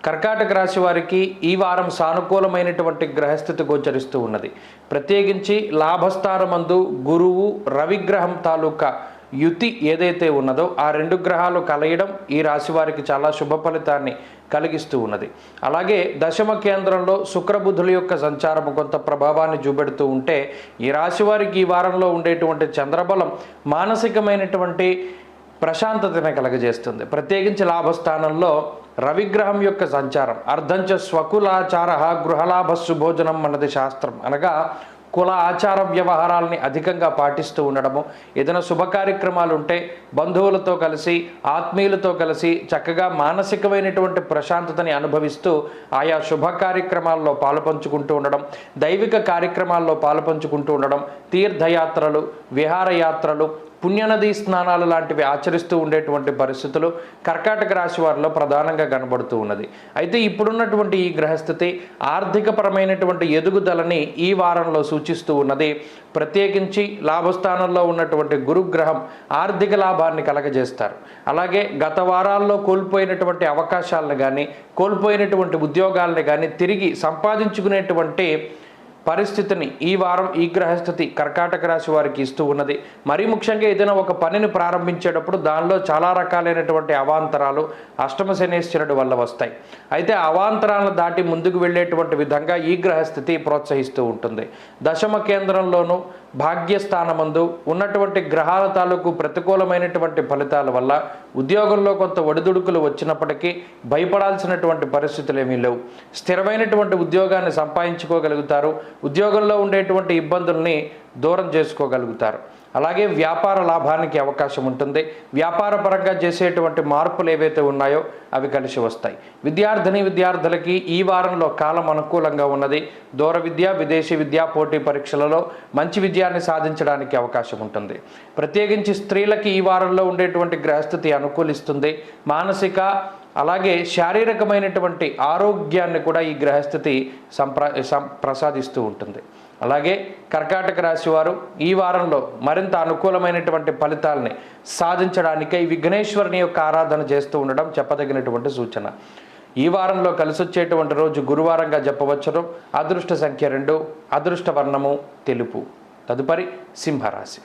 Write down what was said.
కర్కాటక రాశి వారికి ఈ వారం సానుకూలమైనటువంటి గ్రహస్థితి గోచరిస్తూ ఉన్నది. ప్రత్యేకించి లాభస్థానమందు గురువు రవిగ్రహం తాలూకా యుతి ఏదైతే ఉన్నదో ఆ రెండు గ్రహాలు కలయడం ఈ రాశి వారికి చాలా శుభ ఫలితాన్ని కలిగిస్తూ ఉన్నది. అలాగే దశమ కేంద్రంలో శుక్రబుధుల యొక్క సంచారం కొంత ప్రభావాన్ని చూపెడుతూ ఉంటే ఈ రాశి వారికి ఈ వారంలో ఉండేటువంటి చంద్రబలం మానసికమైనటువంటి ప్రశాంతతను కలగజేస్తుంది. ప్రత్యేకించి లాభస్థానంలో రవిగ్రహం యొక్క సంచారం అర్ధంచ స్వకులాచార గృహలాభ సుభోజనం అన్నది శాస్త్రం. అనగా కుల ఆచార వ్యవహారాలని అధికంగా పాటిస్తూ ఉండడము, ఏదైనా శుభ కార్యక్రమాలు ఉంటే బంధువులతో కలిసి ఆత్మీయులతో కలిసి చక్కగా మానసికమైనటువంటి ప్రశాంతతని అనుభవిస్తూ ఆయా శుభ కార్యక్రమాల్లో పాలుపంచుకుంటూ ఉండడం, దైవిక కార్యక్రమాల్లో పాలుపంచుకుంటూ ఉండడం, తీర్థయాత్రలు విహారయాత్రలు పుణ్యనదీ స్నానాలు లాంటివి ఆచరిస్తూ ఉండేటువంటి పరిస్థితులు కర్కాటక రాశి వారిలో ప్రధానంగా కనబడుతూ ఉన్నది. అయితే ఇప్పుడున్నటువంటి ఈ గ్రహస్థితి ఆర్థికపరమైనటువంటి ఎదుగుదలని ఈ వారంలో సూచిస్తూ ఉన్నది. ప్రత్యేకించి లాభస్థానంలో ఉన్నటువంటి గురుగ్రహం ఆర్థిక లాభాన్ని కలగజేస్తారు. అలాగే గత వారాల్లో కోల్పోయినటువంటి అవకాశాలను కానీ కోల్పోయినటువంటి ఉద్యోగాలను కానీ తిరిగి సంపాదించుకునేటువంటి పరిస్థితిని ఈ వారం ఈ గ్రహస్థితి కర్కాటక రాశి వారికి ఇస్తూ ఉన్నది. మరీ ముఖ్యంగా ఏదైనా ఒక పనిని ప్రారంభించేటప్పుడు దానిలో చాలా రకాలైనటువంటి అవాంతరాలు అష్టమ శనేశ్వరుడు వల్ల వస్తాయి. అయితే అవాంతరాలను దాటి ముందుకు వెళ్ళేటువంటి విధంగా ఈ గ్రహస్థితి ప్రోత్సహిస్తూ ఉంటుంది. దశమ కేంద్రంలోనూ భాగ్యస్థానమందు ఉన్నటువంటి గ్రహాల తాలూకు ప్రతికూలమైనటువంటి ఫలితాల వల్ల ఉద్యోగంలో కొంత ఒడిదుడుకులు వచ్చినప్పటికీ భయపడాల్సినటువంటి పరిస్థితులు ఏమీ లేవు. స్థిరమైనటువంటి ఉద్యోగాన్ని సంపాదించుకోగలుగుతారు. ఉద్యోగంలో ఉండేటువంటి ఇబ్బందుల్ని దూరం చేసుకోగలుగుతారు. అలాగే వ్యాపార లాభానికి అవకాశం ఉంటుంది. వ్యాపార పరంగా చేసేటువంటి మార్పులు ఏవైతే ఉన్నాయో అవి కలిసి వస్తాయి. విద్యార్థులకి ఈ వారంలో కాలం అనుకూలంగా ఉన్నది. దూర విద్య విదేశీ విద్యా పోటీ పరీక్షలలో మంచి విజయాన్ని సాధించడానికి అవకాశం ఉంటుంది. ప్రత్యేకించి స్త్రీలకి ఈ వారంలో ఉండేటువంటి గ్రహస్థితి అనుకూలిస్తుంది. మానసిక అలాగే శారీరకమైనటువంటి ఆరోగ్యాన్ని కూడా ఈ గ్రహస్థితి ప్రసాదిస్తూ ఉంటుంది. అలాగే కర్కాటక రాశి వారు ఈ వారంలో మరింత అనుకూలమైనటువంటి ఫలితాలని సాధించడానికై విఘ్నేశ్వరుని యొక్క ఆరాధన చేస్తూ ఉండడం చెప్పదగినటువంటి సూచన. ఈ వారంలో కలిసి వచ్చేటువంటి రోజు గురువారంగా చెప్పవచ్చును. అదృష్ట సంఖ్య 2, అదృష్ట వర్ణము తెలుపు. తదుపరి సింహరాశి.